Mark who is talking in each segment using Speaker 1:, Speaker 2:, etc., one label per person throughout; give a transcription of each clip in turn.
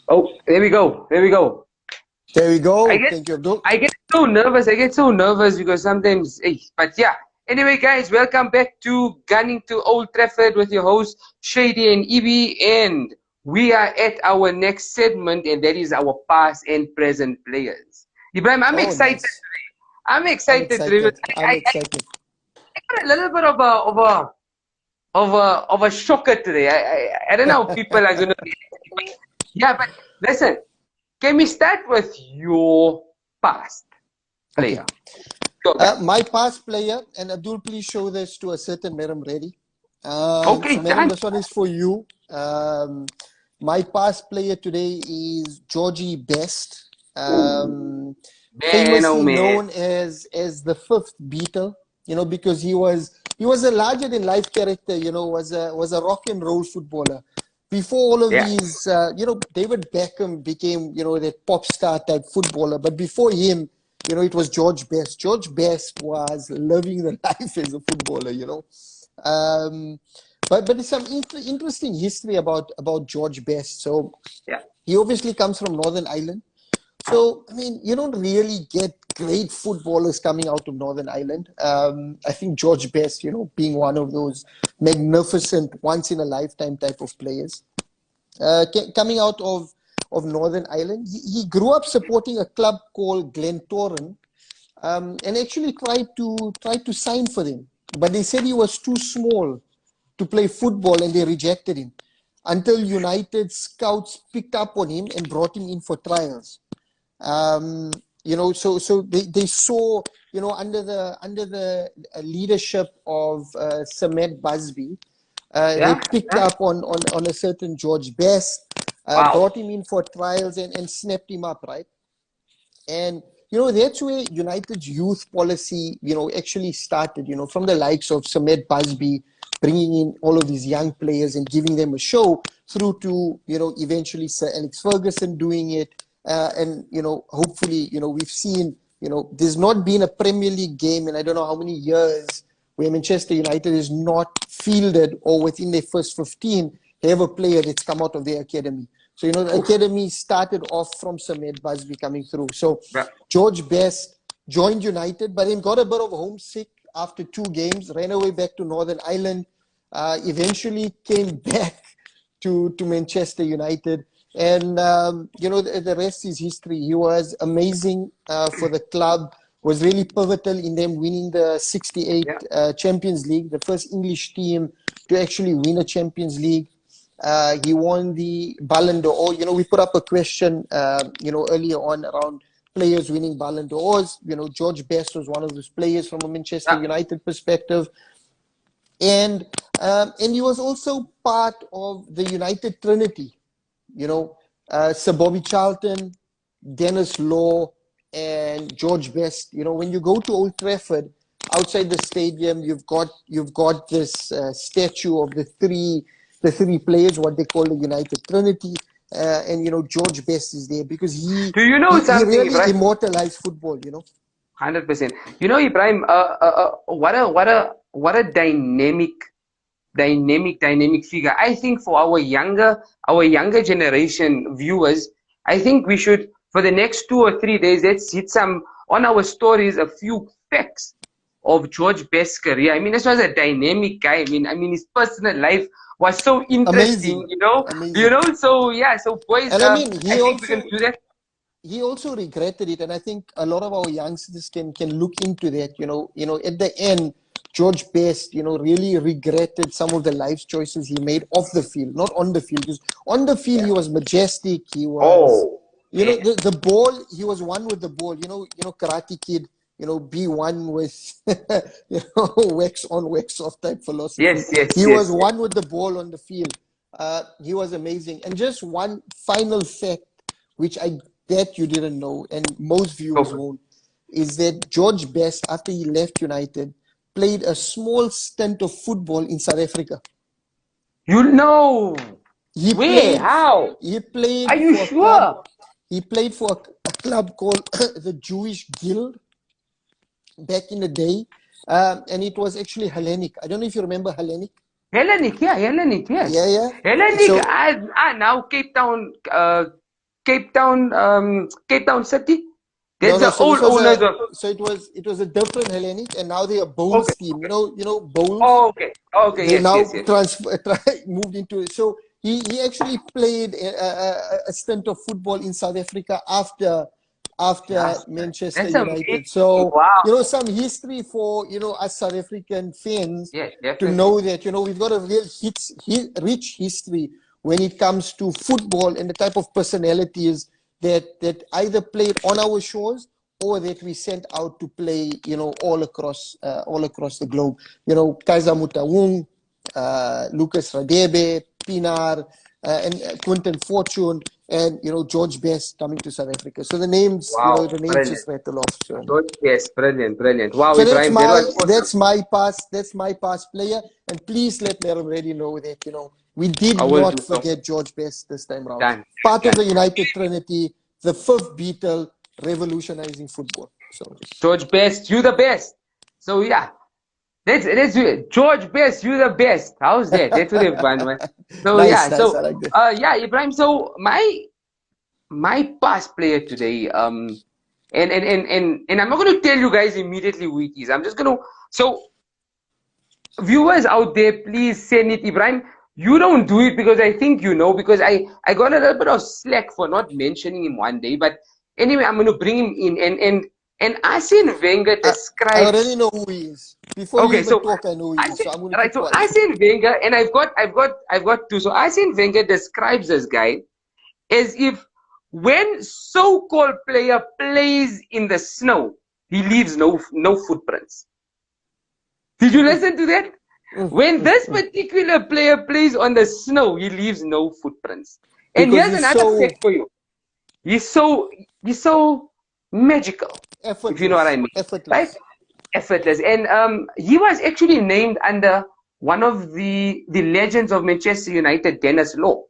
Speaker 1: Oh, there we go. There we go.
Speaker 2: There we
Speaker 1: I
Speaker 2: go.
Speaker 1: get
Speaker 2: Thank you, Abdul.
Speaker 1: I get so nervous. I get so nervous because sometimes, but yeah. Anyway, guys, welcome back to Gunning to Old Trafford with your host Shady and Ibi, and we are at our next segment, and that is our past and present players. Ibrahim, I'm
Speaker 2: Oh,
Speaker 1: excited.
Speaker 2: nice.
Speaker 1: I'm
Speaker 2: I'm
Speaker 1: excited today.
Speaker 2: excited. I'm excited.
Speaker 1: I got a little bit of a shocker today. I don't know how people are gonna react. Yeah, but listen, can we start with your past
Speaker 2: Okay.
Speaker 1: player? Go back.
Speaker 2: My past player, and Abdul, please show this to a certain Madam Ready. So,
Speaker 1: Okay,
Speaker 2: Madam,
Speaker 1: done.
Speaker 2: this one is for you. My past player today is Georgie Best,
Speaker 1: Ooh, man, oh
Speaker 2: famously
Speaker 1: man.
Speaker 2: known as the fifth beetle. Because he was a larger than life character. Was a rock and roll footballer. Before all of
Speaker 1: Yeah.
Speaker 2: these, David Beckham became, that pop star type footballer. But before him, it was George Best. George Best was living the life as a footballer. Um, but there's some interesting history about George Best. So
Speaker 1: Yeah.
Speaker 2: he obviously comes from Northern Ireland. So, I mean, you don't really get great footballers coming out of Northern Ireland. I think George Best, being one of those magnificent, once in a lifetime type of players. Coming out of Northern Ireland, he grew up supporting a club called Glentoran, and actually tried to sign for them. But they said he was too small to play football, and they rejected him until United scouts picked up on him and brought him in for trials. So they saw, under the leadership of Sir Matt Busby, they
Speaker 1: Yeah.
Speaker 2: picked
Speaker 1: Yeah.
Speaker 2: up on a certain George Best,
Speaker 1: Wow.
Speaker 2: brought him in for trials and snapped him up, right? And that's where United's youth policy, actually started. From the likes of Sir Matt Busby, bringing in all of these young players and giving them a show, through to eventually Sir Alex Ferguson doing it, and hopefully we've seen there's not been a Premier League game in I don't know how many years where Manchester United is not fielded or within their first 15 have a player that's come out of their academy. So, the
Speaker 1: Oof.
Speaker 2: academy started off from Sir Matt Busby coming through. So,
Speaker 1: Yeah.
Speaker 2: George Best joined United, but then got a bit of homesick after 2 games, ran away back to Northern Ireland, eventually came back to Manchester United. And, the rest is history. He was amazing for the club, was really pivotal in them winning the 68
Speaker 1: Yeah.
Speaker 2: Champions League, the first English team to actually win a Champions League. He won the Ballon d'Or. We put up a question, earlier on around players winning Ballon d'Ors. George Best was one of those players from a Manchester
Speaker 1: Yeah.
Speaker 2: United perspective. And he was also part of the United Trinity. Sir Bobby Charlton, Dennis Law, and George Best. When you go to Old Trafford, outside the stadium, you've got this statue of the three players, what they call the United Trinity. And George Best is there because he
Speaker 1: Do you know
Speaker 2: he, he
Speaker 1: something,
Speaker 2: really
Speaker 1: Ibrahim?
Speaker 2: immortalized football.
Speaker 1: 100%. Ibrahim, what a dynamic figure. I think for our younger generation viewers, I think we should, for the next 2 or 3 days, let's hit some on our stories, a few facts of George Best's career. I mean, this was a dynamic guy. I mean, his personal life was so interesting.
Speaker 2: Amazing, amazing.
Speaker 1: So yeah. So boys,
Speaker 2: And I mean,
Speaker 1: I
Speaker 2: he
Speaker 1: think we're gonna
Speaker 2: also
Speaker 1: do that.
Speaker 2: he also regretted it, and I think a lot of our youngsters can look into that. At the end, George Best, really regretted some of the life choices he made off the field, not on the field. Because on the field,
Speaker 1: Yeah.
Speaker 2: he was majestic. He was,
Speaker 1: Oh man.
Speaker 2: the ball. He was one with the ball. Karate Kid. Be one with, wax on, wax off type philosophy.
Speaker 1: Yes. Yes.
Speaker 2: He
Speaker 1: Yes.
Speaker 2: was
Speaker 1: Yes.
Speaker 2: one with the ball on the field. He was amazing. And just one final fact, which I bet you didn't know, and most
Speaker 1: Go
Speaker 2: viewers
Speaker 1: for it.
Speaker 2: won't, is that George Best, after he left United, played a small stint of football in South Africa.
Speaker 1: You know
Speaker 2: He
Speaker 1: where?
Speaker 2: played,
Speaker 1: How?
Speaker 2: he
Speaker 1: Are
Speaker 2: played
Speaker 1: you
Speaker 2: for a club.
Speaker 1: sure?
Speaker 2: He played for a club called the Jewish Guild back in the day, and it was actually Hellenic. I don't know if you remember Hellenic.
Speaker 1: Hellenic, yeah, Hellenic,
Speaker 2: Yeah,
Speaker 1: yes.
Speaker 2: yeah.
Speaker 1: Hellenic,
Speaker 2: So
Speaker 1: now Cape Town. Cape Town City.
Speaker 2: No,
Speaker 1: That's
Speaker 2: no.
Speaker 1: the
Speaker 2: So this
Speaker 1: old
Speaker 2: was
Speaker 1: owners
Speaker 2: a
Speaker 1: of.
Speaker 2: so it was a different Hellenic, and now they are bowl
Speaker 1: Okay,
Speaker 2: scheme.
Speaker 1: okay.
Speaker 2: Bowls.
Speaker 1: Oh, okay, okay,
Speaker 2: They
Speaker 1: yes,
Speaker 2: now
Speaker 1: yes, yes.
Speaker 2: moved into it. So he actually played a stint of football in South Africa after
Speaker 1: That's
Speaker 2: Manchester
Speaker 1: that's amazing.
Speaker 2: United. So
Speaker 1: Wow.
Speaker 2: some history for us South African fans
Speaker 1: Yes,
Speaker 2: to
Speaker 1: definitely.
Speaker 2: know that we've got a real rich history when it comes to football and the type of personalities that either played on our shores or that we sent out to play, all across the globe. Kaiser Mutawung, Lucas Radebe, Pinar, and Quinton Fortune, and George Best coming to South Africa. So the names,
Speaker 1: Wow,
Speaker 2: the names
Speaker 1: brilliant.
Speaker 2: just rattle off. So,
Speaker 1: Good. Yes, brilliant, brilliant. Wow,
Speaker 2: so that's
Speaker 1: Ibrahim, that
Speaker 2: my
Speaker 1: was awesome.
Speaker 2: that's my past player, and please let Meron Reddy know that we did
Speaker 1: I will
Speaker 2: not
Speaker 1: do so.
Speaker 2: forget George Best this time round.
Speaker 1: Done,
Speaker 2: Part of
Speaker 1: done.
Speaker 2: the United Trinity, the fifth beetle, revolutionizing football. So
Speaker 1: George Best, you the best. So yeah, let's do it. George Best, you the best. How's that? That's what everyone wants. So
Speaker 2: nice,
Speaker 1: yeah,
Speaker 2: nice. I
Speaker 1: so
Speaker 2: like that.
Speaker 1: yeah, Ibrahim. So my past player today, and I'm not gonna tell you guys immediately who it is. I'm just gonna so viewers out there, please send it. Ibrahim, you don't do it because I think because I got a little bit of slack for not mentioning him one day. But anyway, I'm going to bring him in. And Arsene Wenger
Speaker 2: I
Speaker 1: describes.
Speaker 2: already know who he is. Before you
Speaker 1: Okay,
Speaker 2: even
Speaker 1: so
Speaker 2: talk, I know who he is. So I'm going to
Speaker 1: right,
Speaker 2: keep
Speaker 1: so
Speaker 2: quiet.
Speaker 1: Arsene Wenger, and I've got two. So Arsene Wenger describes this guy as if when so-called player plays in the snow, he leaves no footprints. Did you listen to that? When this particular player plays on the snow, he leaves no footprints. And
Speaker 2: Because
Speaker 1: here's
Speaker 2: he's
Speaker 1: another
Speaker 2: so
Speaker 1: fact for you. He's so magical, if you know what I
Speaker 2: effortless.
Speaker 1: mean. Right?
Speaker 2: Effortless.
Speaker 1: Effortless. And he was actually named under one of the legends of Manchester United, Dennis Law.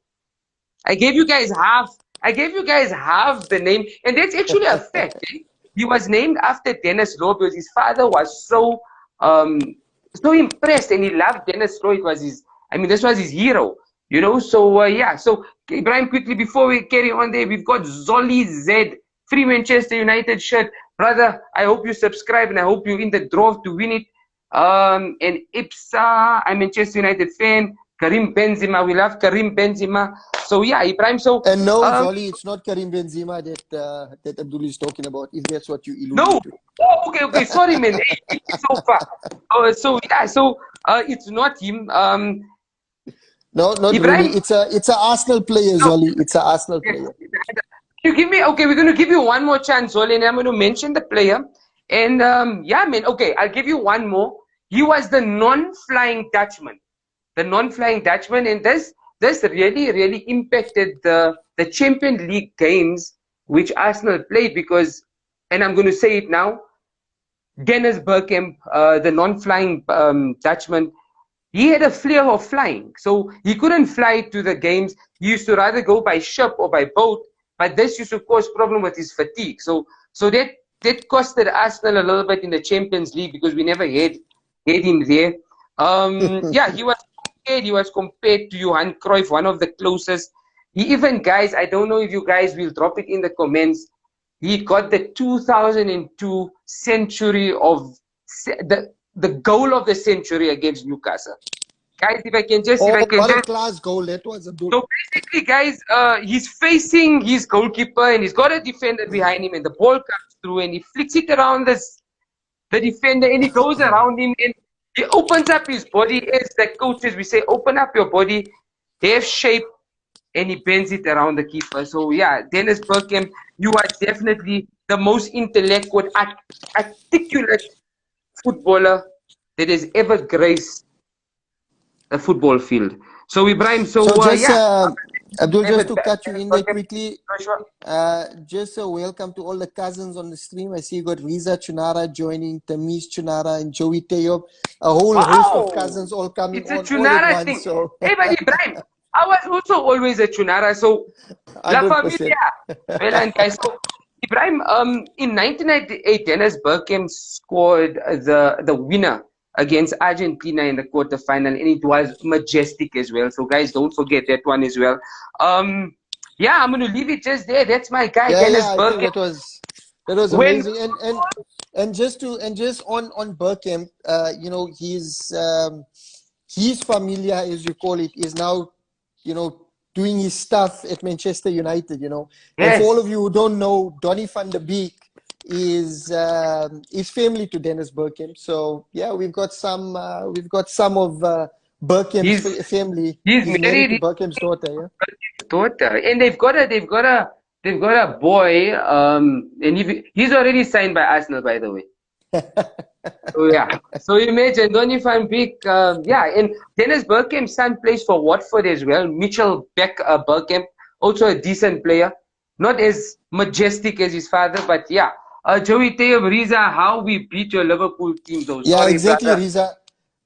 Speaker 1: I gave you guys half the name, and that's actually a fact. Eh? He was named after Dennis Law because his father was so impressed, and he loved Dennis Law. This was his hero, So yeah, so Ibrahim, quickly before we carry on, there we've got Zolly Z, free Manchester United shirt, brother. I hope you subscribe, and I hope you're in the draw to win it. And Ipsa, I'm a Manchester United fan. Karim Benzema, we love Karim Benzema. So yeah, Ibrahim. So
Speaker 2: And no, Zolly, it's not Karim Benzema that Abdul is talking about, if that's what you
Speaker 1: no.
Speaker 2: alluding to.
Speaker 1: Oh, okay. Sorry, man. Hey, so far. So yeah. So it's not him.
Speaker 2: No, not really.
Speaker 1: Ibrahim.
Speaker 2: It's a Arsenal player,
Speaker 1: No.
Speaker 2: Zolly. It's an Arsenal
Speaker 1: Yes.
Speaker 2: player.
Speaker 1: You give me. Okay, we're going to give you one more chance, Zoli, and I'm going to mention the player. And yeah, man. Okay, I'll give you one more. He was the non-flying Dutchman. The non-flying Dutchman, and this really impacted the Champions League games which Arsenal played because, and I'm going to say it now, Dennis Bergkamp, the non-flying Dutchman, he had a flair of flying, so he couldn't fly to the games. He used to rather go by ship or by boat, but this used to cause problem with his fatigue. So that costed Arsenal a little bit in the Champions League because we never had him there. Yeah, he was compared to Johan Cruyff, one of the closest. He even, guys, I don't know if you guys will drop it in the comments. He got the 2002 century of the goal of the century against Newcastle. Guys, if I can just
Speaker 2: What a class goal that was, Abdul.
Speaker 1: So basically, guys, he's facing his goalkeeper and he's got a defender behind him, and the ball comes through and he flicks it around the defender, and he goes around him and he opens up his body. As the coaches, we say, open up your body, have shape, and he bends it around the keeper. So yeah, Dennis Bergkamp, you are definitely the most intellectual, articulate footballer that has ever graced a football field. So Ibrahim,
Speaker 2: Abdul, just to cut you in there quickly, just a welcome to all the cousins on the stream. I see you got Riza Chunara joining, Tamiz Chunara, and Joey Teyob. A whole host of cousins all coming
Speaker 1: it's a
Speaker 2: on
Speaker 1: Chunara
Speaker 2: all at once.
Speaker 1: thing.
Speaker 2: So.
Speaker 1: Hey, but Ibrahim, I was also always a Chunara. So,
Speaker 2: 100%.
Speaker 1: La Familia. Well, and guys, so Ibrahim, in 1998, Dennis Bergkamp scored the winner against Argentina in the quarterfinal, and it was majestic as well. So, guys, don't forget that one as well. Yeah, I'm going to leave it just there. That's my guy,
Speaker 2: Yeah,
Speaker 1: Dennis
Speaker 2: yeah, I think
Speaker 1: Bergkamp.
Speaker 2: that was
Speaker 1: When
Speaker 2: amazing. And just on Bergkamp, you know, he's familiar, as you call it, is now, you know, doing his stuff at Manchester United, you know. And for all of
Speaker 1: yes,
Speaker 2: you who don't know, Donny van de Beek is family to Dennis Bergkamp. So yeah, we've got some of Bergkamp's
Speaker 1: he's
Speaker 2: family.
Speaker 1: he's
Speaker 2: He's married to
Speaker 1: married.
Speaker 2: Bergkamp's daughter, yeah.
Speaker 1: Daughter, and they've got a boy. And he's already signed by Arsenal, by the way. So yeah, so imagine Donny van Beek. Yeah, and Dennis Bergkamp's son plays for Watford as well. Mitchell Bergkamp, also a decent player, not as majestic as his father, but yeah. Joey Teo Riza, how we beat your Liverpool team, though.
Speaker 2: Yeah,
Speaker 1: Sorry,
Speaker 2: exactly,
Speaker 1: brother.
Speaker 2: Riza.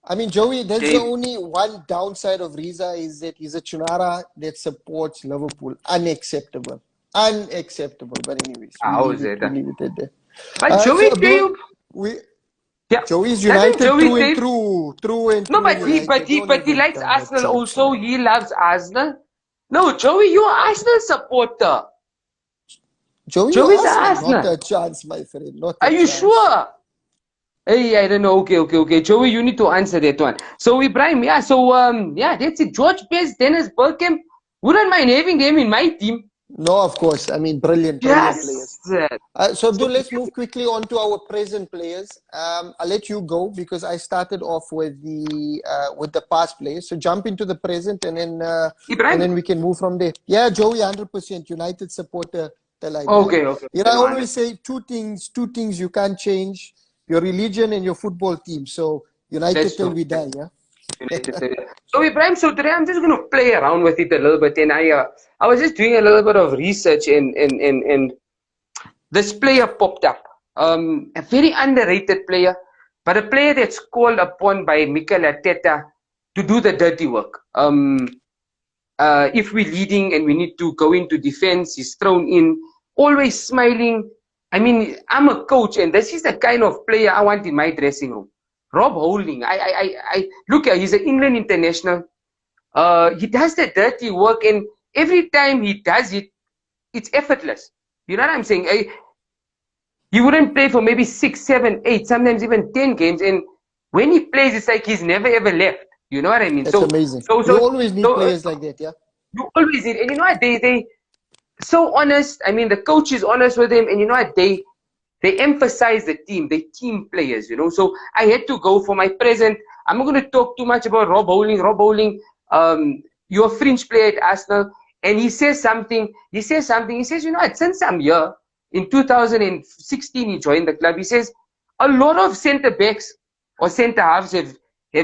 Speaker 2: I mean, Joey, that's the
Speaker 1: They,
Speaker 2: only one downside of Riza is that he's a Chunara that supports Liverpool. Unacceptable. Unacceptable. But anyways,
Speaker 1: how is it?
Speaker 2: we leave it at that.
Speaker 1: But
Speaker 2: So
Speaker 1: Joey
Speaker 2: Abdul,
Speaker 1: Teo,
Speaker 2: we
Speaker 1: yeah,
Speaker 2: Joey's
Speaker 1: doesn't
Speaker 2: United
Speaker 1: Joey
Speaker 2: through and
Speaker 1: Teo?
Speaker 2: through, through and
Speaker 1: No,
Speaker 2: through
Speaker 1: but
Speaker 2: United. Don't
Speaker 1: he
Speaker 2: even
Speaker 1: likes
Speaker 2: stand a
Speaker 1: Arsenal
Speaker 2: chance,
Speaker 1: also.
Speaker 2: man.
Speaker 1: He loves Arsenal. No, Joey, you're an Arsenal supporter.
Speaker 2: Joey, you
Speaker 1: Joey's an
Speaker 2: Arsenal, not
Speaker 1: Arsenal.
Speaker 2: a chance, my friend, not
Speaker 1: Are
Speaker 2: a
Speaker 1: you
Speaker 2: chance.
Speaker 1: sure? Hey, I don't know. Okay. Joey, you need to answer that one. So Ibrahim, yeah. So yeah, that's it. George Best, Dennis Bergkamp. Wouldn't mind having them in my team.
Speaker 2: No, of course. I mean, brilliant, brilliant players.
Speaker 1: Yes.
Speaker 2: So,
Speaker 1: So
Speaker 2: Abdul, let's move quickly on to our present players. I'll let you go because I started off with the past players. So jump into the present, and
Speaker 1: Ibrahim.
Speaker 2: then we can move from there. Yeah, Joey, 100% United supporter.
Speaker 1: Okay.
Speaker 2: You know, I always say two things you can't change: your religion and your football team. So United
Speaker 1: That's
Speaker 2: till
Speaker 1: true.
Speaker 2: we die. Yeah.
Speaker 1: United. So Ibrahim, so today I'm just going to play around with it a little bit, and I was just doing a little bit of research, and this player popped up. A very underrated player, but a player that's called upon by Mikel Arteta to do the dirty work. If we're leading and we need to go into defense, he's thrown in, always smiling. I mean, I'm a coach, and this is the kind of player I want in my dressing room. Rob Holding. I look at. He's an England international. He does the dirty work, and every time he does it, it's effortless. You know what I'm saying? He wouldn't play for maybe 6, 7, 8, sometimes even 10 games, and when he plays, it's like he's never ever left. You know what I mean?
Speaker 2: That's amazing.
Speaker 1: So,
Speaker 2: We
Speaker 1: so,
Speaker 2: always need
Speaker 1: so
Speaker 2: players like that. Yeah.
Speaker 1: you always did, and you know what? They so honest. I mean, the coach is honest with him, and you know what? They emphasize the team, the team players, you know. So I had to go for my present. I'm not going to talk too much about Rob Holding. Rob Holding, you're a fringe player at Arsenal, and he says something. He says, you know, since I'm here, in 2016, he joined the club. He says, a lot of centre backs or centre halves have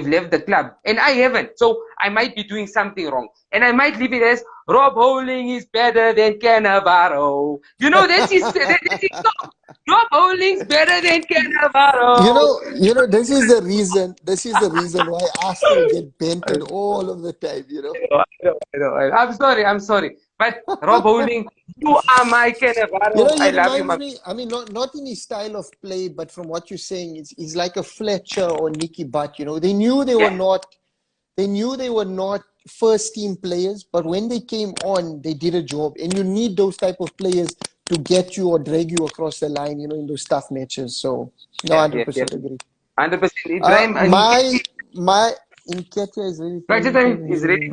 Speaker 1: left the club, and I haven't. So I might be doing something wrong, and I might leave it as Rob Holding is better than Cannavaro. You know, that's his song. Rob Holding's better than Cannavaro.
Speaker 2: You know, this is the reason. This is the reason why Arsenal get bented all of the time. You know.
Speaker 1: I know. I'm sorry. But Rob Holding, you are my
Speaker 2: You know,
Speaker 1: Cannavaro.
Speaker 2: he
Speaker 1: I love you,
Speaker 2: reminds
Speaker 1: my.
Speaker 2: me. I mean, not in his style of play, but from what you're saying, he's like a Fletcher or Nicky Butt. You know, they knew they were
Speaker 1: Yeah.
Speaker 2: not. They knew they were not first team players, but when they came on, they did a job. And you need those type of players to get you or drag you across the line. You know, in those tough matches. So, no,
Speaker 1: Yeah.
Speaker 2: 100% agree.
Speaker 1: 100%. Ibrahim,
Speaker 2: My Nketiah is really
Speaker 1: Rajatam is ready.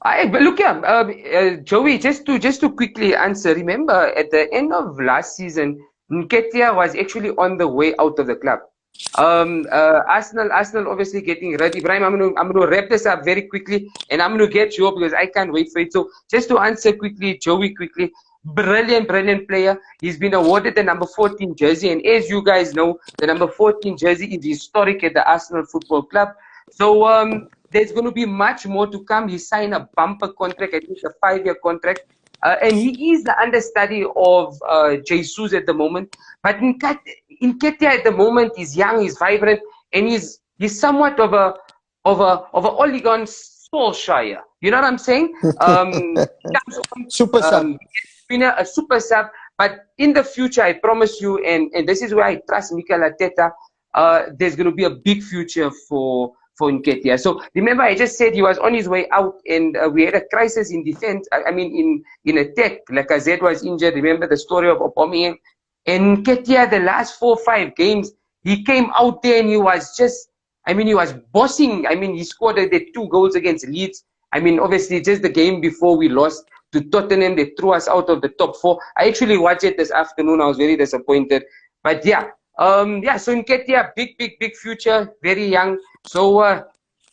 Speaker 1: But look here, Joey. Just to quickly answer. Remember, at the end of last season, Nketiah was actually on the way out of the club. Arsenal obviously getting ready. Ibrahim, I'm gonna wrap this up very quickly, and I'm gonna get you up because I can't wait for it. So just to answer quickly, Joey, brilliant player. He's been awarded the number 14 jersey, and as you guys know, the number 14 jersey is historic at the Arsenal Football Club. So there's going to be much more to come. He signed a bumper contract, I think a 5-year contract. And he is the understudy of Jesus at the moment. But Nketiah at the moment is young, he's vibrant, and he's somewhat of a Oligon Solskjaer. You know what I'm saying?
Speaker 2: Super sub.
Speaker 1: Been a super sub. But in the future, I promise you, and this is where I trust Mikel Arteta, there's going to be a big future for for Nketiah. So remember, I just said he was on his way out, and we had a crisis in defense. I mean, in attack. Lacazette was injured. Remember the story of Aubameyang. And Nketiah, the last 4-5 games, he came out there and he was just, I mean, he was bossing. I mean, he scored the 2 goals against Leeds. I mean, obviously, just the game before we lost to Tottenham, they threw us out of the top 4. I actually watched it this afternoon. I was very disappointed. But yeah, so Nketiah, big future, very young. So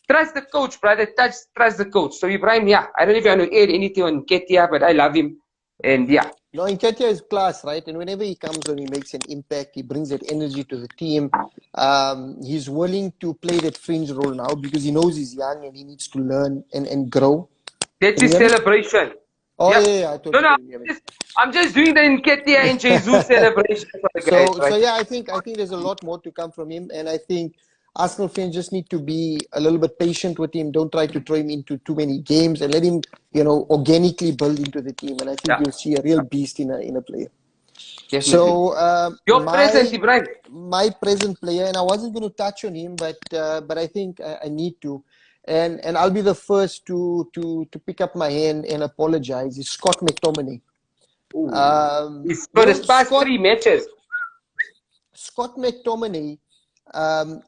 Speaker 1: trust the coach, brother. Trust the coach. So Ibrahim, yeah, I don't know if you want to add anything on Nketiah, but I love him. And yeah.
Speaker 2: No, Nketiah is class, right? And whenever he comes on, he makes an impact. He brings that energy to the team. He's willing to play that fringe role now because he knows he's young and he needs to learn and grow.
Speaker 1: That's his celebration.
Speaker 2: Oh, yeah, I totally
Speaker 1: I'm just doing the Nketiah and Jesus celebration for the guys, right?
Speaker 2: So yeah, I think there's a lot more to come from him, and I think Arsenal fans just need to be a little bit patient with him. Don't try to throw him into too many games and let him, organically build into the team. And I think you'll see a real beast in a player.
Speaker 1: Definitely.
Speaker 2: So
Speaker 1: your present, Ibrahim.
Speaker 2: My present player, and I wasn't going to touch on him, but I think I need to. And I'll be the first to pick up my hand and apologize. It's Scott McTominay.
Speaker 1: He's for his past 3 matches.
Speaker 2: Scott McTominay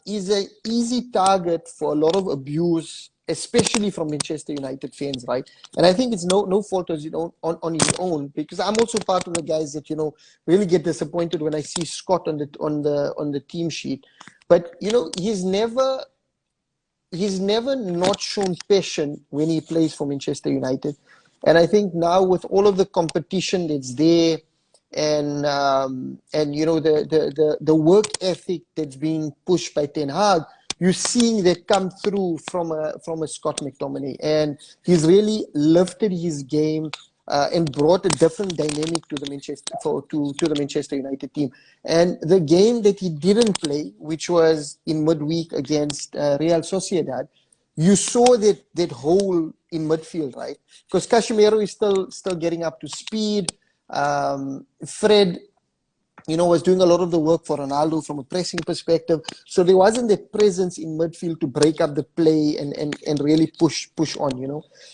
Speaker 2: is an easy target for a lot of abuse, especially from Manchester United fans, right? And I think it's no fault of his own, on his own, because I'm also part of the guys that really get disappointed when I see Scott on the team sheet. But he's never not shown passion when he plays for Manchester United. And I think now with all of the competition that's there and the work ethic that's being pushed by Ten Hag, you're seeing that come through from a Scott McTominay. And he's really lifted his game and brought a different dynamic to the Manchester United team. And the game that he didn't play, which was in midweek against Real Sociedad, you saw that hole in midfield, right? Because Casemiro is still getting up to speed. Fred, was doing a lot of the work for Ronaldo from a pressing perspective. So there wasn't that presence in midfield to break up the play and really push on,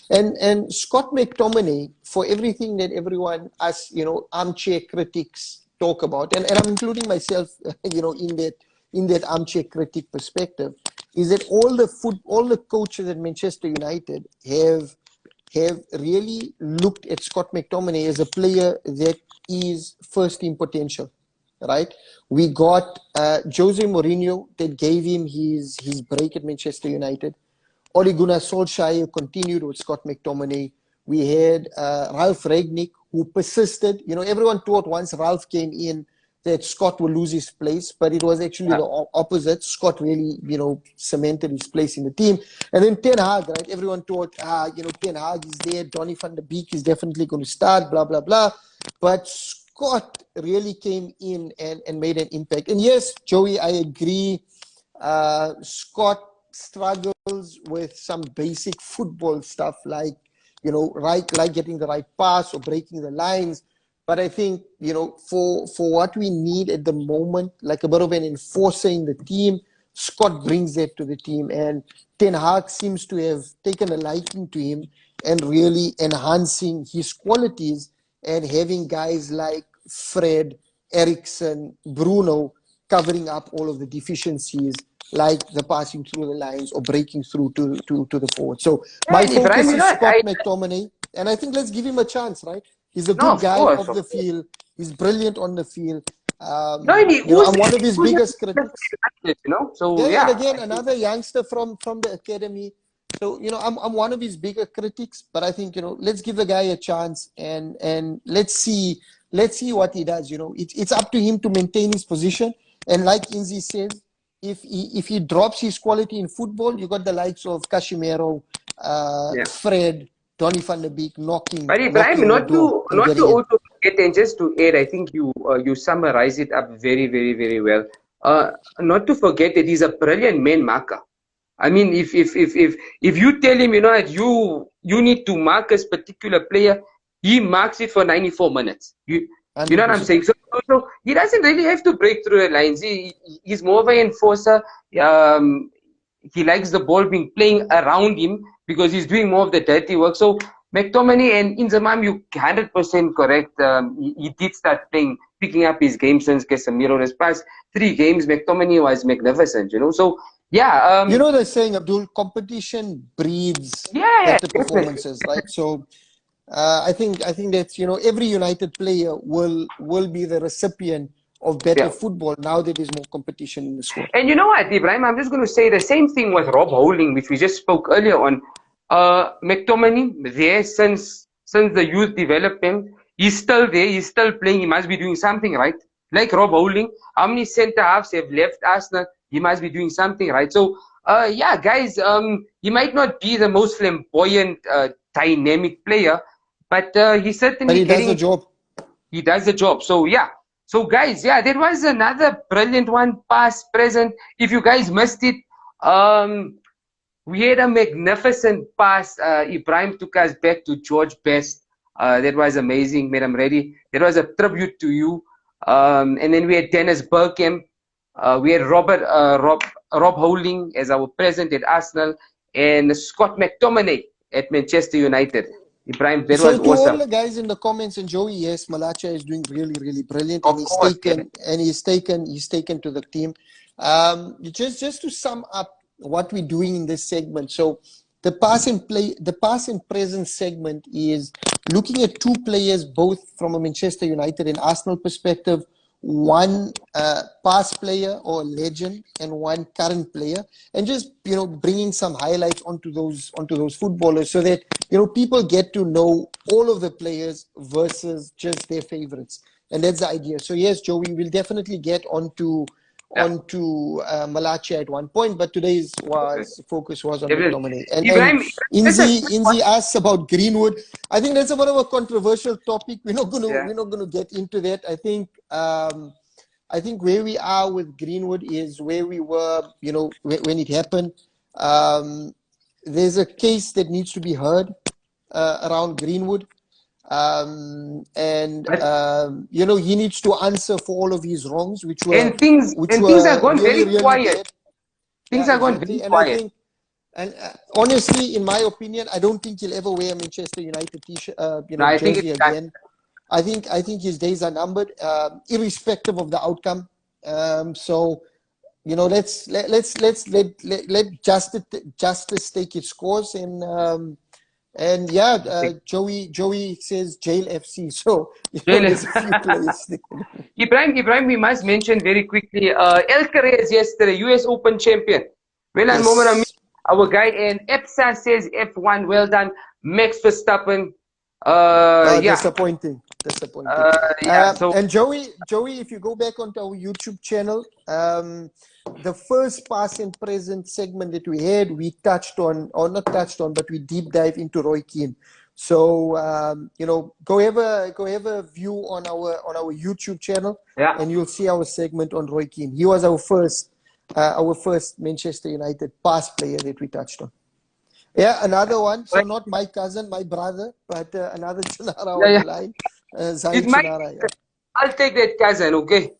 Speaker 2: And Scott McTominay, for everything that everyone, us, armchair critics talk about, and I'm including myself, in that armchair critic perspective, is that all the coaches at Manchester United have really looked at Scott McTominay as a player that is first team potential, right? We got Jose Mourinho that gave him his break at Manchester United. Ole Gunnar Solskjaer continued with Scott McTominay. We had Ralf Rangnick, who persisted. Everyone thought once Ralf came in that Scott will lose his place, but it was actually the opposite. Scott really, cemented his place in the team. And then Ten Hag, right? Everyone thought, Ten Hag is there. Donny van de Beek is definitely going to start, blah, blah, blah. But Scott really came in and made an impact. And yes, Joey, I agree. Scott struggles with some basic football stuff like getting the right pass or breaking the lines. But I think, for what we need at the moment, like a bit of an enforcer in the team, Scott brings that to the team. And Ten Hag seems to have taken a liking to him and really enhancing his qualities and having guys like Fred, Eriksen, Bruno covering up all of the deficiencies, like the passing through the lines or breaking through to the forward. So my focus is Scott McTominay. And I think let's give him a chance, right? He's a good guy off the field. He's brilliant on the field. I'm one of his biggest critics. So and again, another youngster from the academy. So I'm one of his bigger critics. But I think let's give the guy a chance and let's see what he does. It's up to him to maintain his position. And like Inzi says, if he drops his quality in football, you got the likes of Casemiro, Fred, Donny van de Beek knocking.
Speaker 1: But Ibrahim, not to also forget, and just to add, I think you summarize it up very, very, very well. Not to forget that he's a brilliant man marker. I mean, if you tell him, you need to mark this particular player, he marks it for 94 minutes. You know what I'm saying? So he doesn't really have to break through the lines. He's more of an enforcer. he likes the ball being playing around him because he's doing more of the dirty work. So McTominay and Inzamam, you 100% correct. He did start picking up his game since Casemiro. His past 3 games, McTominay was magnificent, you know. So yeah,
Speaker 2: You know the saying, Abdul, competition breeds
Speaker 1: yeah,
Speaker 2: better
Speaker 1: definitely.
Speaker 2: performances, right? So I think that's, you know, every United player will be the recipient of better
Speaker 1: Yeah.
Speaker 2: football now that there's more competition in the squad.
Speaker 1: And you know what, Ibrahim? I'm just going to say the same thing with Rob Holding, which we just spoke earlier on. McTominay, there since the youth development, he's still there. He's still playing. He must be doing something right. Like Rob Holding, how many centre halves have left Arsenal? He must be doing something right. So, yeah, guys, he might not be the most flamboyant, dynamic player, but he's
Speaker 2: But
Speaker 1: certainly
Speaker 2: he does the
Speaker 1: getting.
Speaker 2: job.
Speaker 1: He does the job. So yeah. So guys, yeah, there was another brilliant one, past, present. If you guys missed it, we had a magnificent pass. Ibrahim took us back to George Best. That was amazing, Madam Ready. That was a tribute to you. And then we had Dennis Bergkamp. We had Rob Holding as our president at Arsenal, and Scott McTominay at Manchester United. Ibrahim, that was
Speaker 2: So to all
Speaker 1: awesome.
Speaker 2: the guys in the comments, and Joey, yes, Malacha is doing really, really brilliant,
Speaker 1: Of
Speaker 2: and
Speaker 1: course, yeah.
Speaker 2: he's taken to the team. Just to sum up what we're doing in this segment. So the pass and present segment is looking at 2 players, both from a Manchester United and Arsenal perspective. One past player or legend and one current player, and just, you know, bringing some highlights onto those footballers, so that, you know, people get to know all of the players versus just their favorites. And that's the idea. So yes, Joey, we'll definitely get
Speaker 1: Yeah.
Speaker 2: onto Malachi at one point, but today's
Speaker 1: Okay.
Speaker 2: focus was on
Speaker 1: Definitely.
Speaker 2: McTominay. And
Speaker 1: Ibrahim, that's a quick one.
Speaker 2: Inzi asks about Greenwood. I think that's a bit of a controversial topic. We're not
Speaker 1: Yeah.
Speaker 2: gonna get into that. I think where we are with Greenwood is where we were, you know, when it happened. There's a case that needs to be heard around Greenwood.
Speaker 1: But
Speaker 2: You know, he needs to answer for all of his wrongs, which
Speaker 1: and things are gone
Speaker 2: really,
Speaker 1: very
Speaker 2: really
Speaker 1: quiet.
Speaker 2: bad.
Speaker 1: Things
Speaker 2: Yeah,
Speaker 1: are gone very
Speaker 2: exactly. And I
Speaker 1: quiet.
Speaker 2: think, and honestly, in my opinion, I don't think he'll ever wear a Manchester United t-shirt, you
Speaker 1: No,
Speaker 2: know,
Speaker 1: I think
Speaker 2: jersey
Speaker 1: it's done.
Speaker 2: again. I think his days are numbered, irrespective of the outcome. So, you know, let justice take its course. And yeah, Joey says jail FC. So, you know, there's a few players there.
Speaker 1: Ibrahim, we must mention very quickly. El Carrez yesterday, US Open champion. Well done, Mohamed Amin,
Speaker 2: Yes.
Speaker 1: our guy. And EPSA says F1. Well done, Max Verstappen. Yeah,
Speaker 2: Disappointing.
Speaker 1: yeah. So
Speaker 2: And Joey, if you go back onto our YouTube channel, the first past and present segment that we had, we touched on, or not touched on, but we deep dive into Roy Keane. So you know, go have a view on our YouTube channel,
Speaker 1: yeah.
Speaker 2: and you'll see our segment on Roy Keane. He was our first Manchester United past player that we touched on. Yeah, another one. So not my cousin, my brother, but another Chinara
Speaker 1: Yeah,
Speaker 2: on
Speaker 1: yeah.
Speaker 2: the line. Zain
Speaker 1: It's my.
Speaker 2: Chinara, yeah.
Speaker 1: I'll take that cousin. Okay.